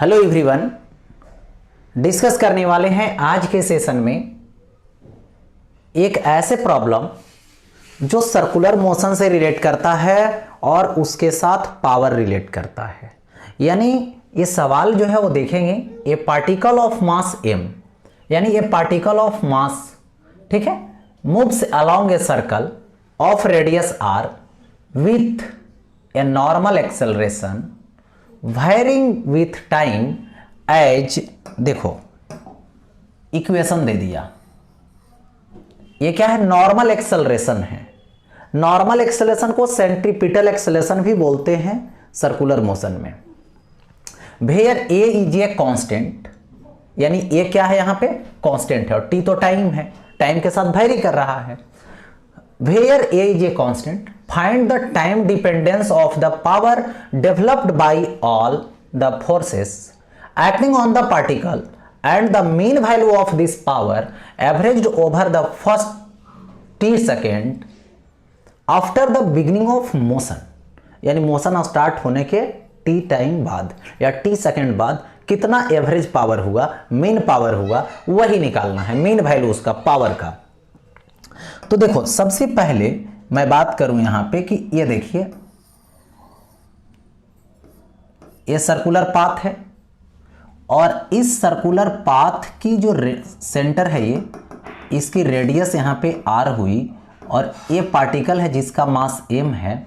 Hello everyone, discuss करने वाले हैं आज के सेशन में एक ऐसे प्रॉब्लम जो सर्कुलर मोशन से रिलेट करता है और उसके साथ पावर रिलेट करता है। यानी ये सवाल जो है वो देखेंगे, a particle of mass m, यानी ए पार्टिकल ऑफ मास, ठीक है, moves along a circle of radius r with a normal acceleration varying with time as, देखो इक्वेशन दे दिया, ये क्या है, नॉर्मल एक्सेलरेशन है। नॉर्मल एक्सेलरेशन को सेंट्रीपिटल एक्सेलरेशन भी बोलते हैं सर्कुलर मोशन में। Where A is a constant, यानी ए क्या है, यहां पे कांस्टेंट है और टी तो टाइम है, टाइम के साथ वेरी कर रहा है। Where A is a constant, find the time dependence of the power developed by all the forces acting on the particle and the mean value of this power averaged over the first t second after the beginning of motion, यानी motion start होने के t time बाद या t second बाद कितना average power हुआ, mean power हुआ, वही निकालना है, मीन वैल्यू उसका पावर का। तो देखो सबसे पहले मैं बात करूं यहां पे कि ये देखिए, ये सर्कुलर पाथ है और इस सर्कुलर पाथ की जो सेंटर है ये, इसकी रेडियस यहाँ पे r हुई और ये पार्टिकल है जिसका मास m है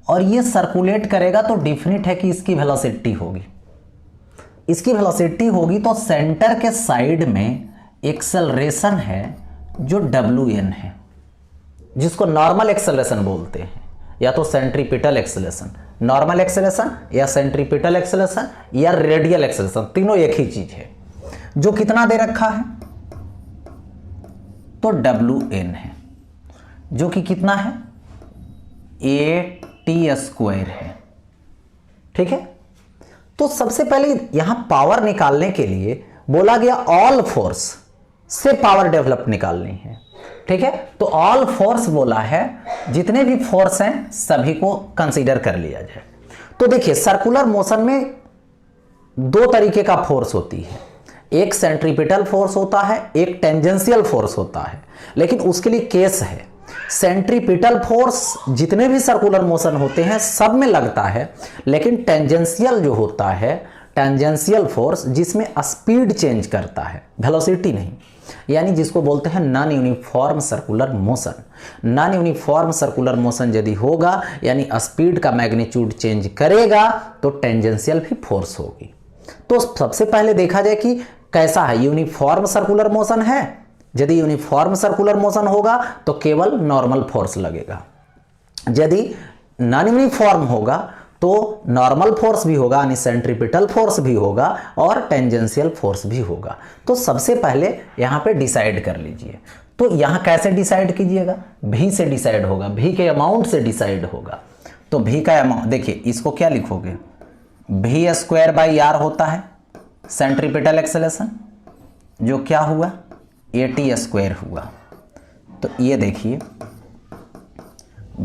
और ये सर्कुलेट करेगा तो डेफिनेट है कि इसकी वेलोसिटी होगी। इसकी वेलोसिटी होगी तो सेंटर के साइड में एक्सेलरेशन है जो Wn है, जिसको नॉर्मल एक्सेलरेशन बोलते हैं, या तो सेंट्रीपिटल एक्सेलरेशन, नॉर्मल एक्सेलरेशन या सेंट्रीपिटल एक्सेलरेशन या रेडियल एक्सेलरेशन, तीनों एक ही चीज है। जो कितना दे रखा है तो Wn है, जो कि कितना है, AT² है, ठीक है। तो सबसे पहले यहां पावर निकालने के लिए बोला गया ऑल फोर्स से पावर डेवलप निकालनी है, ठीक है। तो ऑल फोर्स बोला है, जितने भी फोर्स हैं सभी को कंसीडर कर लिया जाए। तो देखिए सर्कुलर मोशन में दो तरीके का फोर्स होती है, एक सेंट्रीपिटल फोर्स होता है, एक टेंजेंशियल फोर्स होता है। लेकिन उसके लिए केस है, सेंट्रीपिटल फोर्स जितने भी सर्कुलर मोशन होते हैं सब में लगता है, लेकिन टेंजेंशियल जो होता है, टेंजेंशियल फोर्स जिसमें स्पीड चेंज करता है, वेलोसिटी नहीं, यानी जिसको बोलते हैं non uniform circular motion. Non uniform circular motion यदि होगा यानी स्पीड का मैग्नीट्यूड चेंज करेगा तो टेंजेंशियल भी फोर्स होगी। तो सबसे पहले देखा जाए कि कैसा है, यूनिफॉर्म सर्कुलर मोशन है। यदि यूनिफॉर्म सर्कुलर मोशन होगा तो केवल नॉर्मल फोर्स लगेगा, यदि नॉन यूनिफॉर्म होगा तो नॉर्मल फोर्स भी होगा, यानी सेंट्रीपिटल फोर्स भी होगा और टेंजेंशियल फोर्स भी होगा। तो सबसे पहले यहाँ पे डिसाइड कर लीजिए। तो यहाँ कैसे डिसाइड कीजिएगा, v से डिसाइड होगा, v के अमाउंट से डिसाइड होगा। तो v का अमाउंट देखिए, इसको क्या लिखोगे, v² होता है सेंट्रीपिटल एक्सेलरेशन, जो क्या हुआ, AT² हुआ। तो ये देखिए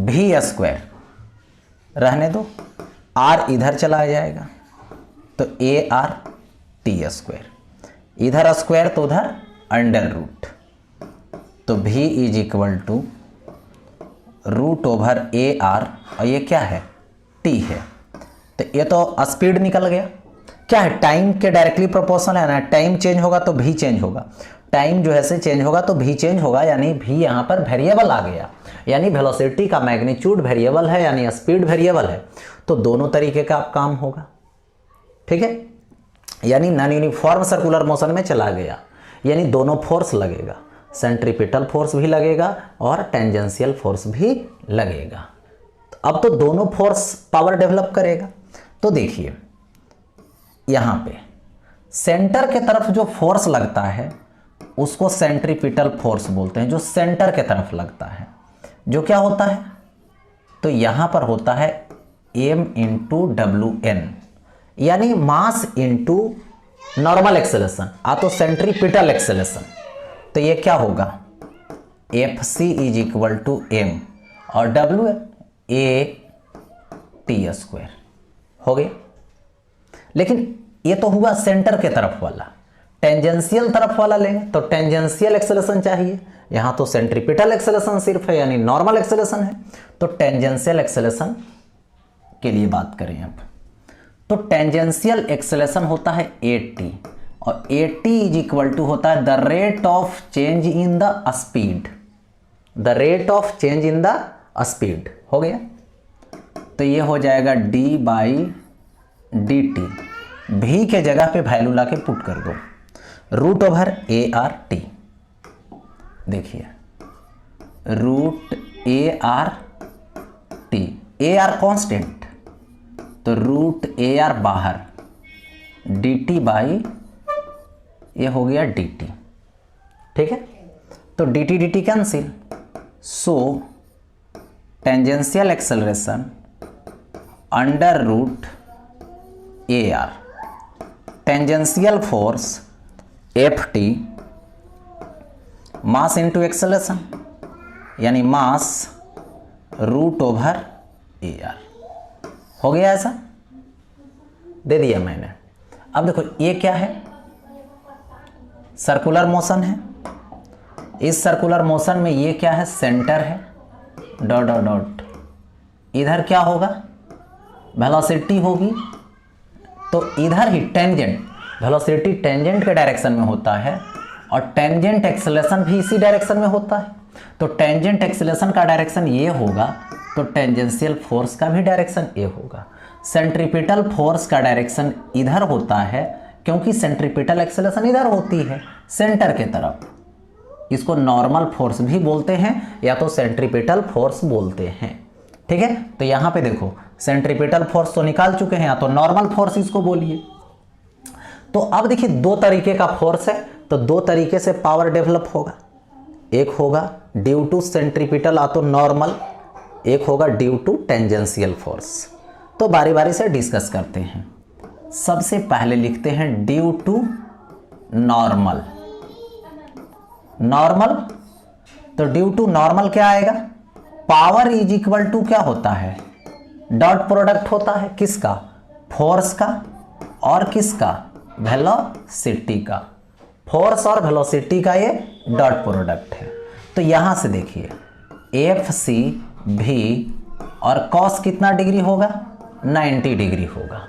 v² रहने दो, r इधर चला जाएगा तो ART², इधर स्क्वायर तो उधर अंडर रूट, तो v = √AR और ये क्या है, t है। तो ये तो स्पीड निकल गया, क्या है, टाइम के डायरेक्टली प्रोपोर्शनल है ना, टाइम चेंज होगा तो v चेंज होगा, टाइम जो है से चेंज होगा तो v चेंज होगा, यानी v यहाँ पर वेरिएबल आ गया, यानी वेलोसिटी का मैग्नीट्यूड वेरिएबल है, यानी स्पीड वेरिएबल है। तो दोनों तरीके का काम होगा, ठीक है। यानी नॉन यूनिफॉर्म सर्कुलर मोशन में चला गया, यानी दोनों फोर्स लगेगा, सेंट्रीपिटल फोर्स भी लगेगा और टेंजेंशियल फोर्स भी लगेगा। तो अब तो दोनों फोर्स पावर डेवलप करेगा। तो देखिए यहाँ पे सेंटर के तरफ जो फोर्स लगता है उसको सेंट्रीपिटल फोर्स बोलते हैं, जो सेंटर के तरफ लगता है, जो क्या होता है, तो यहां पर होता है m × Wn, यानी मास इंटू नॉर्मल एक्सेलरेशन, तो सेंट्रीपिटल एक्सेलरेशन। तो ये क्या होगा, Fc = m और Wn AT² हो गया। लेकिन ये तो हुआ सेंटर के तरफ वाला। टेंजेंशियल तरफ वाला लेंगे तो टेंजेंशियल एक्सेलरेशन चाहिए, यहां तो सेंट्रीपिटल एक्सेलरेशन सिर्फ है यानी नॉर्मल एक्सेलरेशन है। तो टेंजेंशियल एक्सेलरेशन के लिए बात करें अब, तो टेंजेंशियल एक्सेलरेशन होता है at, और at इज इक्वल टू होता है the rate of change in the speed, the rate of change in the speed. हो गया, तो ये हो जाएगा d/dt। v के जगह पे वैल्यू ला के पुट कर दो, √ART। देखिए √ART, AR कांस्टेंट, तो √AR बाहर, dt बाई ये हो गया dt। ठीक है, तो dt cancel, so tangential acceleration under root AR, tangential force Ft mass into acceleration यानी मास √AR। हो गया ऐसा, दे दिया मैंने। अब देखो ये क्या है, सर्कुलर मोशन है। इस सर्कुलर मोशन में ये क्या है, सेंटर है, डॉट डॉट डॉट। इधर क्या होगा, वेलोसिटी होगी, तो इधर ही टेंजेंट, वेलोसिटी टेंजेंट के डायरेक्शन में होता है और टेंजेंट एक्सेलरेशन भी इसी डायरेक्शन में होता है। तो टेंजेंट एक्सेलरेशन का डायरेक्शन ये होगा, तो टेंजेंशियल फोर्स का भी डायरेक्शन ये होगा। सेंट्रीपिटल फोर्स का डायरेक्शन इधर होता है क्योंकि सेंट्रीपिटल एक्सेलरेशन इधर होती है सेंटर के तरफ। इसको नॉर्मल फोर्स भी बोलते हैं या तो सेंट्रीपिटल फोर्स बोलते हैं। ठीक है, तो यहां पे देखो सेंट्रीपिटल फोर्स तो निकाल चुके हैं, या तो नॉर्मल फोर्स इसको बोलिए। तो अब देखिए दो तरीके का फोर्स है, तो दो तरीके से पावर डेवलप होगा। एक होगा ड्यू टू सेंट्रीपिटल या तो नॉर्मल, एक होगा ड्यू टू टेंजेंशियल फोर्स। तो बारी बारी से डिस्कस करते हैं। सबसे पहले लिखते हैं ड्यू टू नॉर्मल। नॉर्मल, तो ड्यू टू नॉर्मल क्या आएगा, पावर इज इक्वल टू क्या होता है, डॉट प्रोडक्ट होता है किसका, फोर्स का और किसका, वेलोसिटी का। फोर्स और वेलोसिटी का ये डॉट प्रोडक्ट है। तो यहां से देखिए FC भी और कॉस कितना डिग्री होगा, 90 डिग्री होगा।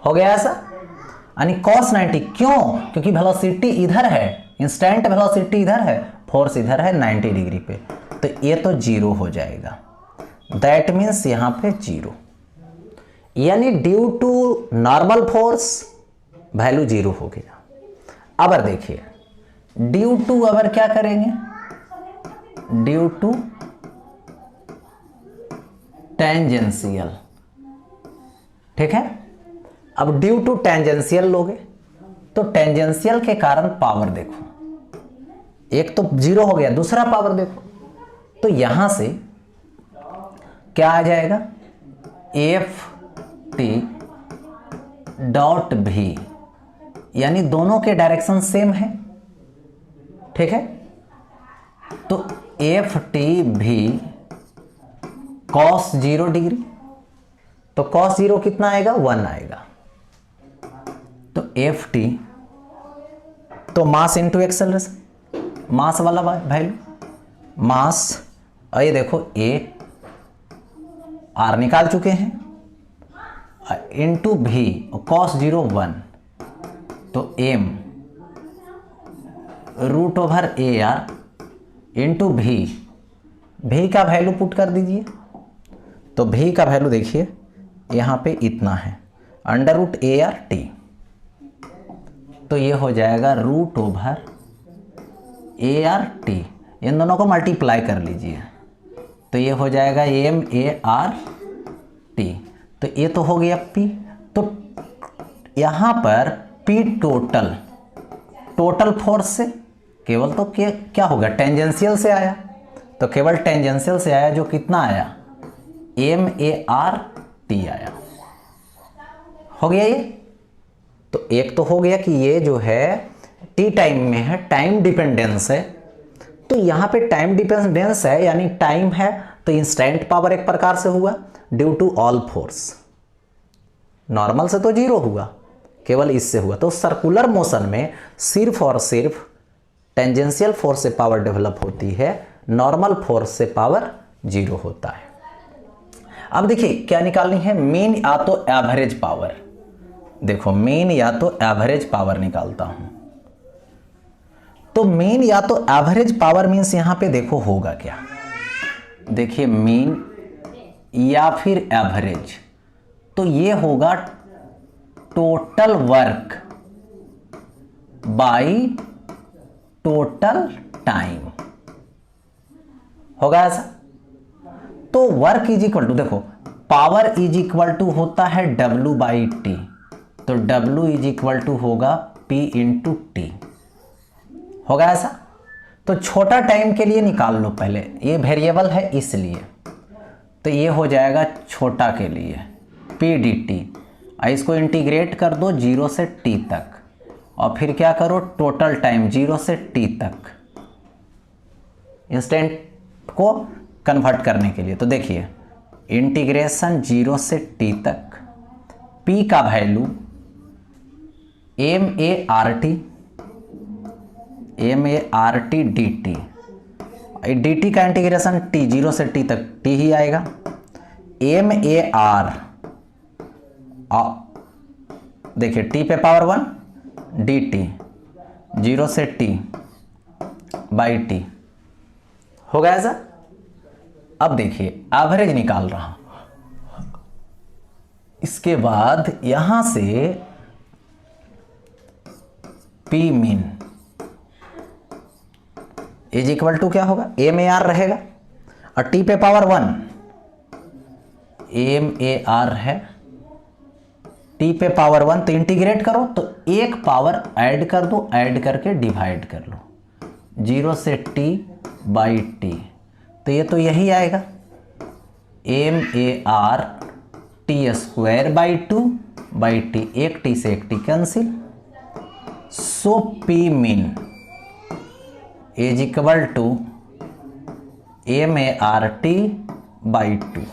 हो गया ऐसा, यानी कॉस 90, क्यों, क्योंकि वेलोसिटी इधर है, इंस्टेंट वेलोसिटी इधर है, फोर्स इधर है 90 डिग्री पे, तो ये तो जीरो हो जाएगा। दैट मीन्स यहां पे जीरो, यानी due to normal force value zero हो गया। अब देखिए ड्यू टू अगर क्या करेंगे, ड्यू टू टेंजेंशियल। ठीक है, अब ड्यू टू टेंजेंशियल लोगे तो टेंजेंशियल के कारण पावर देखो, एक तो जीरो हो गया, दूसरा पावर देखो, तो यहां से क्या आ जाएगा, Ft डॉट भी, यानी दोनों के डायरेक्शन सेम है। ठीक है, तो Ft भी cos 0 डिग्री, तो cos 0 कितना आएगा, 1 आएगा। तो Ft तो मास इंटू एक्सेलरेशन, मास वाला वैल्यू, मास, ये देखो A R निकाल चुके हैं, इंटू भी cos 0 1, तो m √AR इंटू भी का वैल्यू पुट कर दीजिए। तो भी का वैल्यू देखिए यहाँ पे इतना है, √ART, तो ये हो जाएगा √ART। इन दोनों को मल्टीप्लाई कर लीजिए, तो ये हो जाएगा MART। तो ये तो हो गया P, तो यहाँ पर P टोटल फोर्स से केवल तो क्या होगा, टेंजेंशियल से आया, तो केवल टेंजेंशियल से आया, जो कितना आया, MART आया। हो गया ये, तो एक तो हो गया कि ये जो है T टाइम में है, टाइम डिपेंडेंस है। तो यहाँ पे टाइम डिपेंडेंस है यानी टाइम है, तो इंस्टेंट पावर एक प्रकार से हुआ due to all force. Normal से तो जीरो हुआ, केवल इससे हुआ। तो सर्कुलर मोशन में सिर्फ और सिर्फ टेंजेंशियल फोर्स से पावर डेवलप होती है, नॉर्मल फोर्स से पावर 0 होता है। अब देखिए क्या निकालनी है, मीन या तो एवरेज पावर। देखो मीन या तो एवरेज पावर निकालता हूं। तो मीन या तो एवरेज पावर मीन्स यहां पे देखो होगा क्या, देखिए मीन या फिर एवरेज, तो ये होगा total work by total time, होगा ऐसा। तो वर्क इज इक्वल टू, देखो पावर इज इक्वल टू होता है W बाई टी, तो W इज इक्वल टू होगा P इंटू टी, होगा ऐसा। तो छोटा टाइम के लिए निकाल लो पहले, ये वेरिएबल है इसलिए, तो ये हो जाएगा छोटा के लिए P डी टी, इसको इंटीग्रेट कर दो 0 से T तक, और फिर क्या करो टोटल टाइम 0 से T तक, इंस्टेंट को कन्वर्ट करने के लिए। तो देखिए इंटीग्रेशन 0 से T तक, P का वैल्यू MART dt, dt का इंटीग्रेशन T 0 से T तक T ही आएगा। MAR देखिए T पे पावर 1 dt 0 से T बाई T, होगा ऐसा। अब देखिए एवरेज निकाल रहा हूं, इसके बाद यहां से P mean is equal to क्या होगा, MAR रहेगा, और T पे पावर 1 MAR है, T पे पावर 1, तो इंटीग्रेट करो तो एक पावर ऐड कर दो, ऐड करके डिवाइड कर लो 0 से T बाई T, तो ये तो यही आएगा MAR T square by 2 by T, एक T से एक T cancel, so P mean is equal to MART by 2,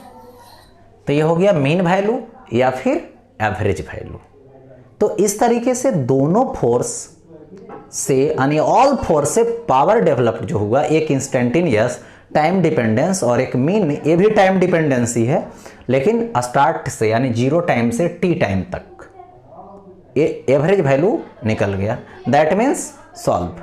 तो ये हो गया मीन वैल्यू या फिर एवरेज वैल्यू। तो इस तरीके से दोनों फोर्स से यानी ऑल फोर्स से पावर डेवलप्ड जो हुआ, एक इंस्टेंटेनियस टाइम डिपेंडेंस और एक मीन, ये भी टाइम डिपेंडेंसी है लेकिन स्टार्ट से यानी 0 टाइम से T टाइम तक ये एवरेज वैल्यू निकल गया, दैट मीन्स सॉल्व।